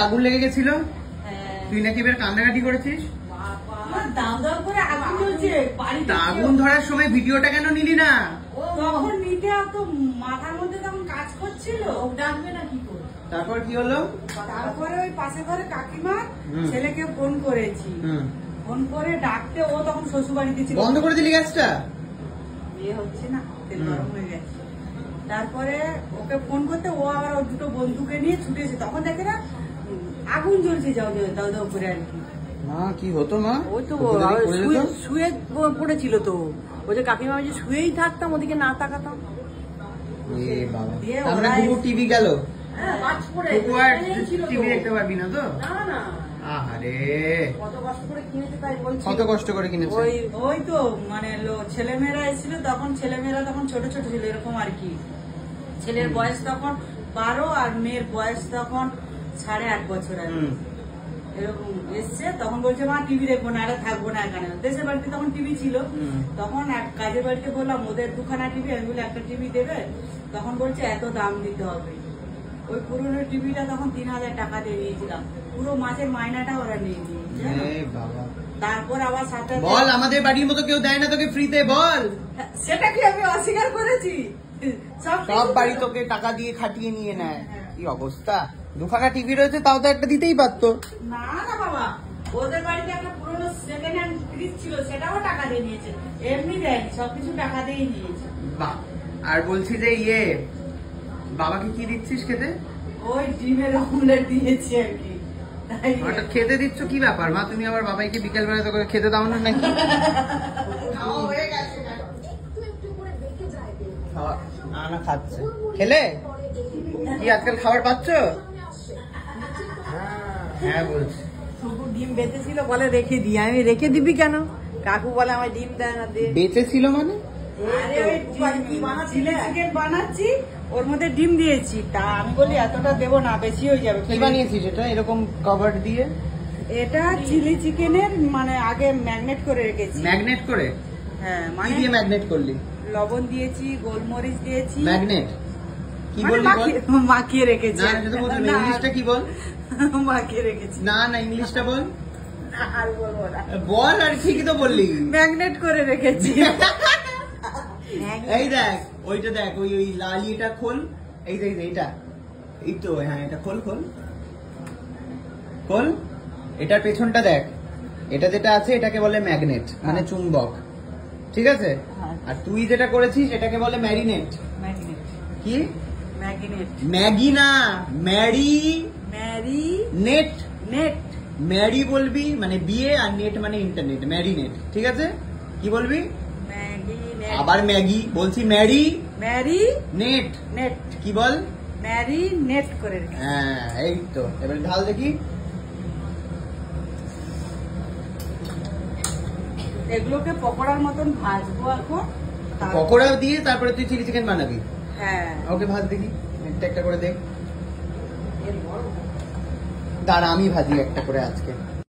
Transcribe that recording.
আগুন লেগে গেছিল, তুই নাকি এবার কান্নাকাটি করেছিস। আগুন ধরার সময় ভিডিওটা কেন নিলি না? তখন নিতে তো মাথার মধ্যে তখন কাজ করছিল, ডাকবে না কি করে। তারপর কি হলো? তারপরে ওই পাশে ঘরে কাকিমা ছেলেকে ফোন করেছি, ফোন করে ডাকতে ও তখন শ্বশুর বাড়িতে ছিল। বন্ধ করে দিলি গ্যাসটা? বিয়ে হচ্ছে না, তেল গরম হয়ে গেছে। তারপরে ওকে ফোন করতে ও আবার ওর দুটো বন্ধুকে নিয়ে ছুটেছে, তখন দেখে না আগুন জ্বলছে, যাও দাও দাও করে আর কি। মা কি হতো মা? ওই তো শুয়ে পড়েছিল তো, ওই যে কাকিমা যে শুয়েই থাকতাম, ওদিকে না তাকাতাম। আমরা টিভি গেল, টিভি দেখতে পারবি না তো? না আরে কত কষ্ট করে কিনেছে, তাই বলছি। কত কষ্ট করে কিনেছে? ওই তো মানে ছেলেমেয়েরা এসেছিল তখন, ছেলেমেয়েরা তখন ছোট ছোট ছিল এরকম আর কি। ছেলের বয়স তখন 12 আর মেয়ের বয়স তখন 8.5 বছর আর কি। এরকম এসছে, তখন বলছে মা টিভি দেখবো না, এটা থাকবো না এখানে। দেশের বাড়িতে তখন টিভি ছিল, তখন এক কাজের বাড়িতে বললাম ওদের দুখানা টিভি, আমি বলে একটা টিভি দেবে। তখন বলছে এত দাম দিতে হবে। ওই পুরোনো টিভিটা তখন 3000 টাকা দিয়ে নিয়েছিলাম, পুরো মাসের মাইনাটা ওরা নিয়ে নিয়েছে। তারপর আবার সাথে বল আমাদের বাড়ির মতো কেউ দেয় না তোকে ফ্রিতে, বল। সেটা কি আমি অস্বীকার করেছি? সব বাড়ি তোকে টাকা দিয়ে খাটিয়ে নিয়ে নেয়। কি অবস্থা, দুখানা টিভি রয়েছে, তাও তো একটা দিতেই পারতো। না না বাবা, ওদের বাড়িতে একটা পুরোনো সেকেন্ড হ্যান্ড ফ্রিজ ছিল, সেটাও টাকা দিয়ে নিয়েছে, এমনি দেয়নি, সবকিছু টাকা দিয়েই নিয়েছে। আর বলছি যে বাবাকে কি দিচ্ছিস খেতে? ওই ডিমের অমলেট দিয়েছি আর কি। খেতে দিচ্ছ কি ব্যাপার মা? তুমি আবার বাবাইকে বিকেল বেলা তো খেতে দাও না নাকি? না খাচ্ছে, খেলে কি আজকাল খাবার পাচ্ছ? হ্যাঁ বলছি। শুধু ডিম বেঁচেছিল বলে রেখে দিই, আমি রেখে দিবি কেন? কাকু বলে আমার ডিম দেয় না। বেঁচেছিল মানে? চিকেন বানাচ্ছি, ওর মধ্যে ডিম দিয়েছি, তা আমি বলি এতটা দেবো না, বেশি হয়ে যাবে। কি বানিয়েছিস এটা এরকম কভার দিয়ে? এটা চিলি চিকেনের মানে আগে ম্যাগনেট করে রেখেছি। ম্যাগনেট করে? হ্যাঁ। মানে দিয়ে ম্যাগনেট করলি? লবণ দিয়েছি, গোলমরিচ দিয়েছি। ম্যাগনেট কি বললি? মাখিয়ে রেখেছি। ইংলিশটা কি বল? মাখিয়ে রেখেছি। না না ইংলিশটা বল। আর বলবো না, বল। আর ঠিকই তো বললি, ম্যাগনেট করে রেখেছি। এই দেখ ওইটা, দেখ ওই লাল এটা খোল, এই দেখ এইটা, এই তো হ্যাঁ এটা খোল খোল খোল। এটার পেছনটা দেখ, এটা যেটা আছে এটাকে বলে ম্যাগনেট, মানে চুম্বক, ঠিক আছে? আর তুই যেটা করেছিস এটাকে বলে ম্যারিনেট। কি ম্যাগনেট? ম্যাগি না, ম্যারি নেট। নেট ম্যারি বলবি মানে বিয়ে, আর নেট মানে ইন্টারনেট, ম্যারিনেট, ঠিক আছে? কি বলবি? আবার ম্যাগি বলছি, ম্যারি নেট। নেট কি বল? ম্যারি নেট করে। হ্যাঁ এই তো, এবার ঢাল দেখি। এগুলোকে পকোড়ার মতন ভাজবো এখন। পকোড়া দিয়ে তারপরে তুই চিলি চিকেন বানাবি? হ্যাঁ। ওকে ভাজ দেখি, একটা একটা করে দেখ। দাঁড়া আমি ভাজি একটা করে আজকে।